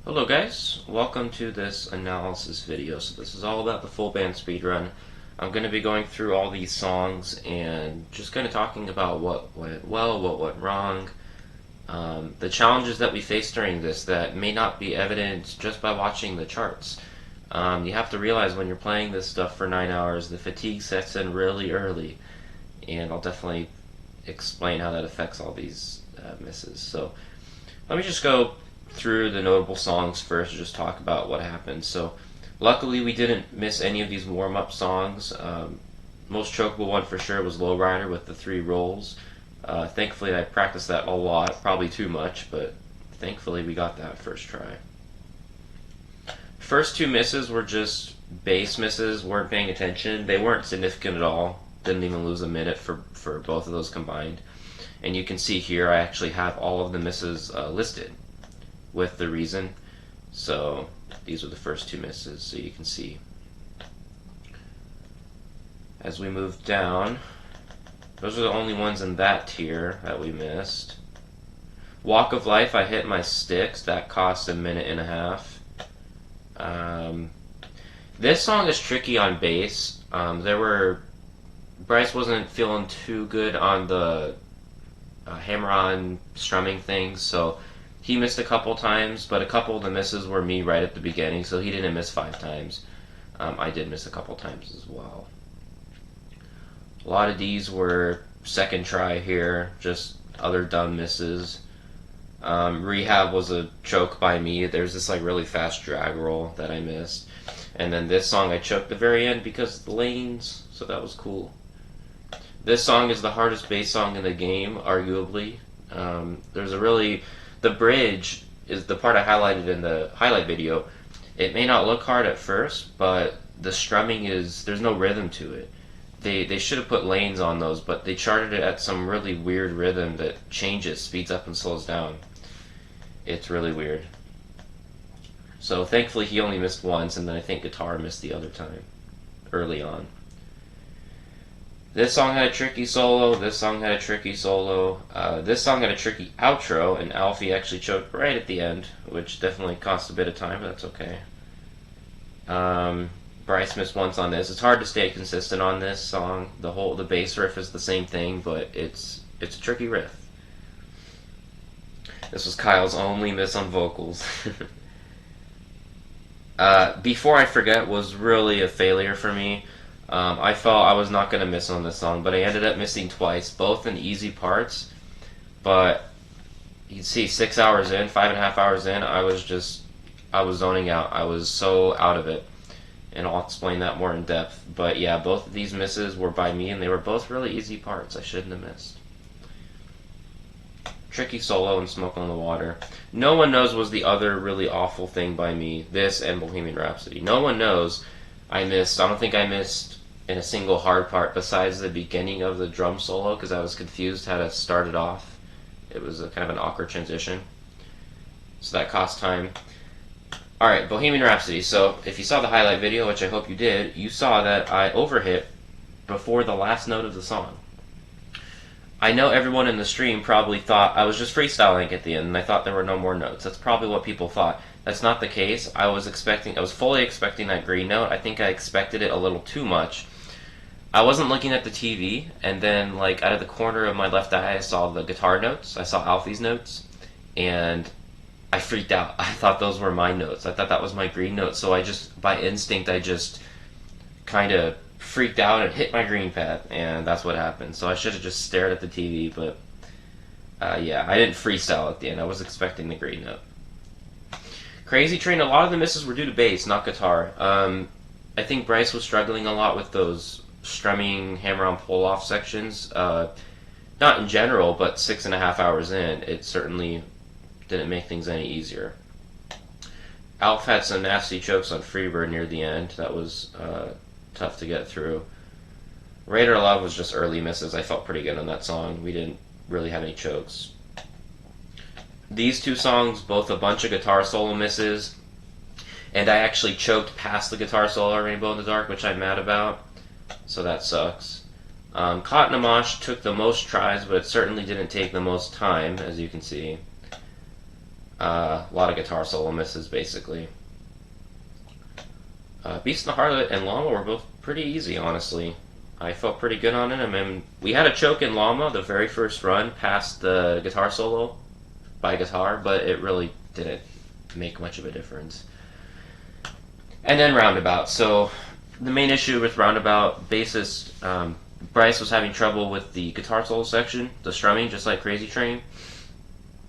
Hello guys, welcome to this analysis video. So this is all about the full band speedrun. I'm going to be going through all these songs and just kind of talking about what went well, what went wrong, the challenges that we faced during this that may not be evident just by watching the charts. You have to realize when you're playing this stuff for 9 hours, the fatigue sets in really early, and I'll definitely explain how that affects all these misses. So let me just go through the notable songs first and just talk about what happened. So luckily we didn't miss any of these warm-up songs. Most chokeable one for sure was Lowrider with the 3 rolls. Thankfully I practiced that a lot, probably too much, but thankfully we got that first try. First 2 misses were just bass misses, weren't paying attention. They weren't significant at all. Didn't even lose a minute for both of those combined. And you can see here I actually have all of the misses listed with the reason. So these were the first 2 misses, so you can see. As we move down, those are the only ones in that tier that we missed. Walk of Life, I hit my sticks. That cost a minute and a half. This song is tricky on bass. Bryce wasn't feeling too good on the hammer-on strumming thing, so he missed a couple times, but a couple of the misses were me right at the beginning, so he didn't miss 5 times. I did miss a couple times as well. A lot of these were second try here, just other dumb misses. Rehab was a choke by me. There's this like really fast drag roll that I missed. And then this song I choked the very end because of the lanes, so that was cool. This song is the hardest bass song in the game, arguably. The bridge is the part I highlighted in the highlight video. It may not look hard at first, but the strumming there's no rhythm to it. They should have put lanes on those, but they charted it at some really weird rhythm that changes, speeds up and slows down. It's really weird. So thankfully he only missed once, and then I think guitar missed the other time, early on. This song had a tricky solo, this song had a tricky solo, this song had a tricky outro, and Alfie actually choked right at the end, which definitely cost a bit of time, but that's okay. Bryce missed once on this. It's hard to stay consistent on this song. The bass riff is the same thing, but it's a tricky riff. This was Kyle's only miss on vocals. Before I Forget was really a failure for me. I felt I was not going to miss on this song, but I ended up missing twice, both in easy parts. But you can see 6 hours in, 5.5 hours in, I was zoning out. I was so out of it. And I'll explain that more in depth. But yeah, both of these misses were by me, and they were both really easy parts I shouldn't have missed. Tricky solo and Smoke on the Water. No one knows was the other really awful thing by me. This and Bohemian Rhapsody. No one knows I don't think I missed in a single hard part besides the beginning of the drum solo, because I was confused how to start it off. It was a kind of an awkward transition. So that cost time. Alright, Bohemian Rhapsody. So if you saw the highlight video, which I hope you did, you saw that I overhit before the last note of the song. I know everyone in the stream probably thought I was just freestyling at the end, and I thought there were no more notes. That's probably what people thought. That's not the case. I was fully expecting that green note. I think I expected it a little too much. I wasn't looking at the TV, and then like out of the corner of my left eye I saw the guitar notes. I saw Alfie's notes, and I freaked out. I thought those were my notes. I thought that was my green note, so by instinct, I just kind of freaked out and hit my green pad, and that's what happened. So I should have just stared at the TV, but yeah, I didn't freestyle at the end. I was expecting the green note. Crazy Train, a lot of the misses were due to bass, not guitar. I think Bryce was struggling a lot with those strumming hammer-on pull-off sections. Not in general, but 6.5 hours in, it certainly didn't make things any easier. Alf had some nasty chokes on Freebird near the end. That was tough to get through. Radar Love was just early misses. I felt pretty good on that song. We didn't really have any chokes. These 2 songs, both a bunch of guitar solo misses, and I actually choked past the guitar solo Rainbow in the Dark, which I'm mad about, so that sucks. Cotton Amash took the most tries, but it certainly didn't take the most time, as you can see. A lot of guitar solo misses, basically. Beast in the Harlot and Llama were both pretty easy, honestly. I felt pretty good on it. I mean, we had a choke in Llama the very first run past the guitar solo by guitar, but it really didn't make much of a difference. And then Roundabout. So the main issue with Roundabout, bassist Bryce was having trouble with the guitar solo section, the strumming, just like Crazy Train.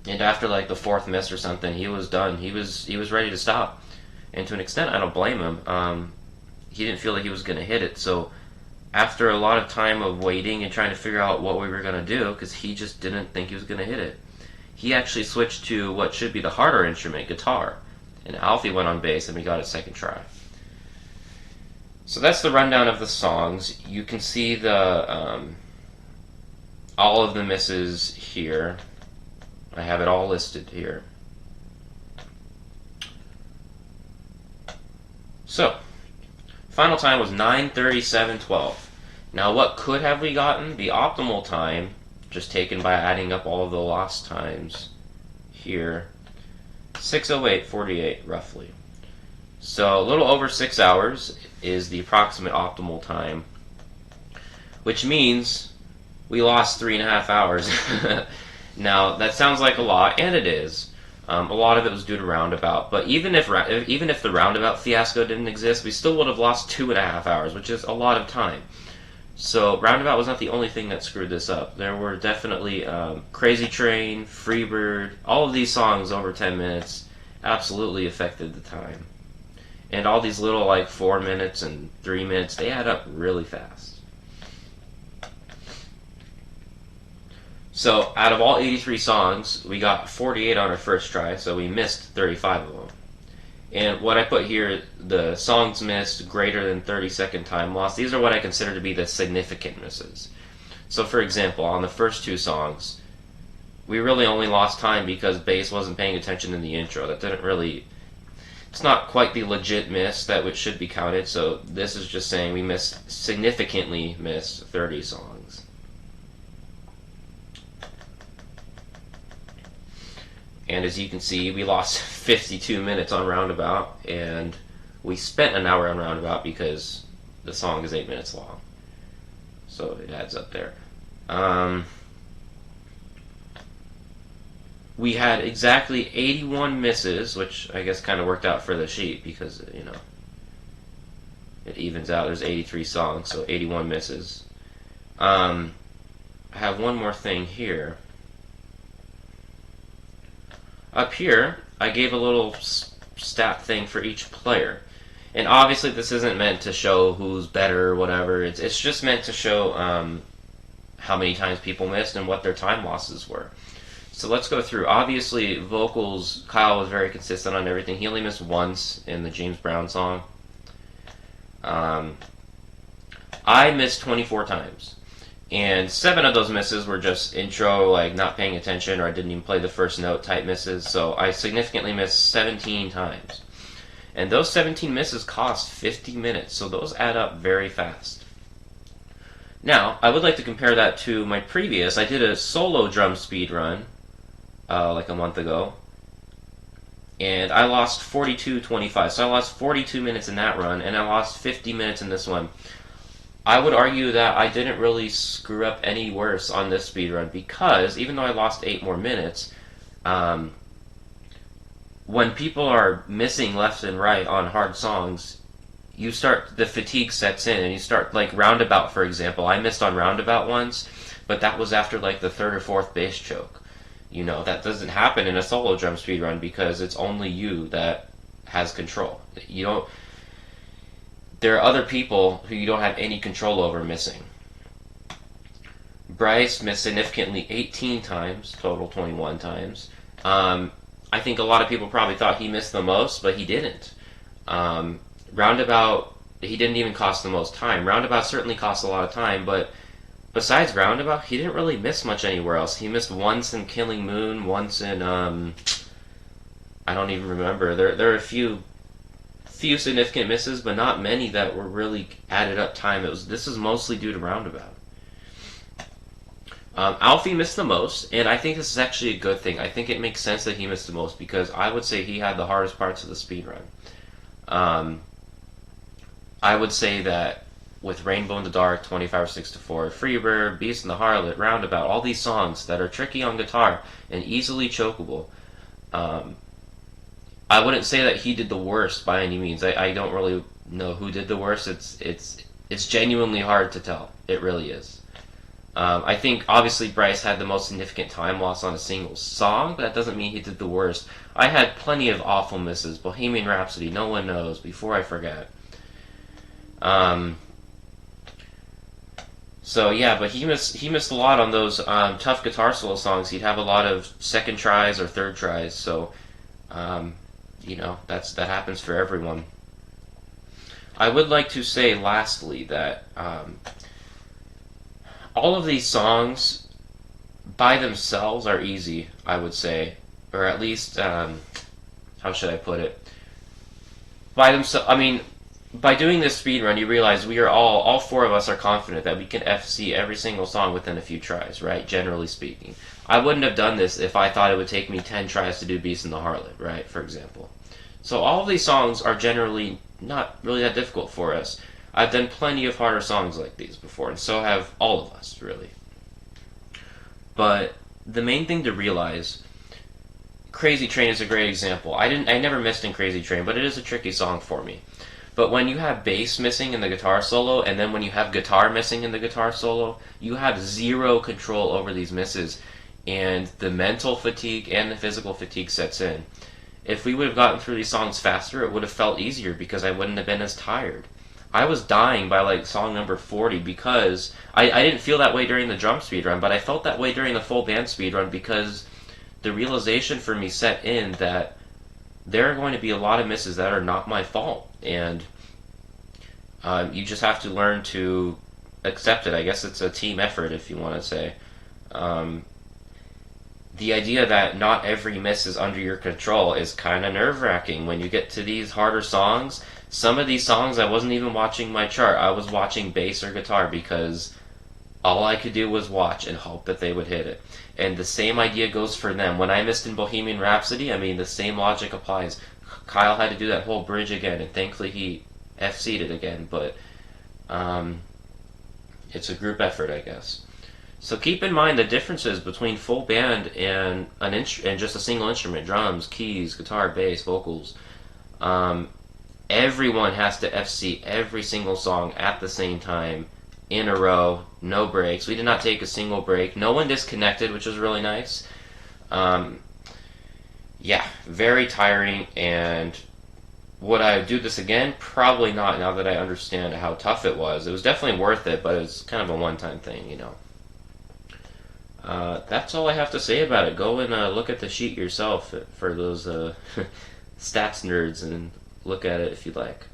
And after like the fourth miss or something, he was done. He was ready to stop. And to an extent, I don't blame him. He didn't feel like he was going to hit it. So after a lot of time of waiting and trying to figure out what we were going to do, because he just didn't think he was going to hit it, he actually switched to what should be the harder instrument, guitar. And Alfie went on bass, and we got it second try. So that's the rundown of the songs. You can see the all of the misses here. I have it all listed here. So, final time was 9:37:12. Now, what could have we gotten? The optimal time, just taken by adding up all of the lost times here, 6:08:48 roughly. So, a little over 6 hours is the approximate optimal time, which means we lost 3.5 hours. Now, that sounds like a lot, and it is. A lot of it was due to Roundabout, but even if the Roundabout fiasco didn't exist, we still would have lost 2.5 hours, which is a lot of time. So Roundabout was not the only thing that screwed this up. There were definitely Crazy Train, Freebird, all of these songs over 10 minutes absolutely affected the time. And all these little like 4 minutes and 3 minutes, they add up really fast. So, out of all 83 songs, we got 48 on our first try, so we missed 35 of them. And what I put here, the songs missed greater than 30-second time loss, these are what I consider to be the significant misses. So, for example, on the first 2 songs, we really only lost time because bass wasn't paying attention in the intro. That didn't really... It's not quite the legit miss that which should be counted, so this is just saying we significantly missed 30 songs. And as you can see, we lost 52 minutes on Roundabout, and we spent an hour on Roundabout because the song is 8 minutes long. So it adds up there. We had exactly 81 misses, which I guess kind of worked out for the sheet because, you know, it evens out. There's 83 songs, so 81 misses. I have one more thing here. Up here, I gave a little stat thing for each player. And obviously this isn't meant to show who's better or whatever. It's just meant to show how many times people missed and what their time losses were. So let's go through. Obviously, vocals, Kyle was very consistent on everything. He only missed once in the James Brown song. I missed 24 times. And 7 of those misses were just intro, like not paying attention, or I didn't even play the first note type misses. So I significantly missed 17 times. And those 17 misses cost 50 minutes, so those add up very fast. Now, I would like to compare that to my previous. I did a solo drum speed run like a month ago, and I lost 42:25. So I lost 42 minutes in that run, and I lost 50 minutes in this one. I would argue that I didn't really screw up any worse on this speedrun because even though I lost 8 more minutes, when people are missing left and right on hard songs, the fatigue sets in and you start, like Roundabout for example. I missed on Roundabout once, but that was after like the 3rd or 4th bass choke. You know, that doesn't happen in a solo drum speedrun because it's only you that has control. You don't... There are other people who you don't have any control over missing. Bryce missed significantly 18 times, total 21 times. I think a lot of people probably thought he missed the most, but he didn't. Roundabout, he didn't even cost the most time. Roundabout certainly cost a lot of time, but besides Roundabout, he didn't really miss much anywhere else. He missed once in Killing Moon, once in, I don't even remember. There are a few significant misses, but not many that were really added up time. This is mostly due to Roundabout. Alfie missed the most, and I think this is actually a good thing. I think it makes sense that he missed the most because I would say he had the hardest parts of the speedrun. Um, I would say that with Rainbow in the Dark, 25 or 6 to 4, Freebird, Beast and the Harlot, Roundabout, all these songs that are tricky on guitar and easily chokeable, um, I wouldn't say that he did the worst by any means. I don't really know who did the worst. It's genuinely hard to tell. It really is. I think obviously Bryce had the most significant time loss on a single song, but that doesn't mean he did the worst. I had plenty of awful misses. Bohemian Rhapsody, No One Knows, Before I Forget. So yeah, but he missed a lot on those tough guitar solo songs. He'd have a lot of second tries or third tries. So you know, that happens for everyone. I would like to say lastly that all of these songs by themselves are easy, I would say, or at least how should I put it? By themselves, I mean, by doing this speed run, you realize we are all four of us are confident that we can FC every single song within a few tries, right? Generally speaking. I wouldn't have done this if I thought it would take me 10 tries to do Beast and the Harlot, right? For example. So all of these songs are generally not really that difficult for us. I've done plenty of harder songs like these before, and so have all of us, really. But the main thing to realize, Crazy Train is a great example. I never missed in Crazy Train, but it is a tricky song for me. But when you have bass missing in the guitar solo, and then when you have guitar missing in the guitar solo, you have zero control over these misses, and the mental fatigue and the physical fatigue sets in. If we would have gotten through these songs faster, it would have felt easier because I wouldn't have been as tired. I was dying by like song number 40 because I didn't feel that way during the drum speedrun, but I felt that way during the full band speedrun because the realization for me set in that there are going to be a lot of misses that are not my fault, and you just have to learn to accept it. I guess it's a team effort, if you want to say. The idea that not every miss is under your control is kind of nerve-wracking when you get to these harder songs. Some of these songs I wasn't even watching my chart. I was watching bass or guitar because all I could do was watch and hope that they would hit it. And the same idea goes for them. When I missed in Bohemian Rhapsody, I mean, the same logic applies. Kyle had to do that whole bridge again, and thankfully he FC'd it again, but it's a group effort, I guess. So keep in mind the differences between full band and and just a single instrument, drums, keys, guitar, bass, vocals. Everyone has to FC every single song at the same time, in a row, no breaks. We did not take a single break. No one disconnected, which was really nice. Yeah, very tiring, and would I do this again? Probably not, now that I understand how tough it was. It was definitely worth it, but it was kind of a one-time thing, you know. That's all I have to say about it. Go and look at the sheet yourself for those stats nerds, and look at it if you'd like.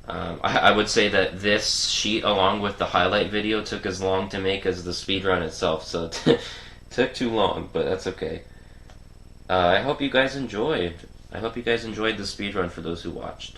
I would say that this sheet, along with the highlight video, took as long to make as the speedrun itself, so it took too long, but that's okay. I hope you guys enjoyed. I hope you guys enjoyed the speedrun for those who watched.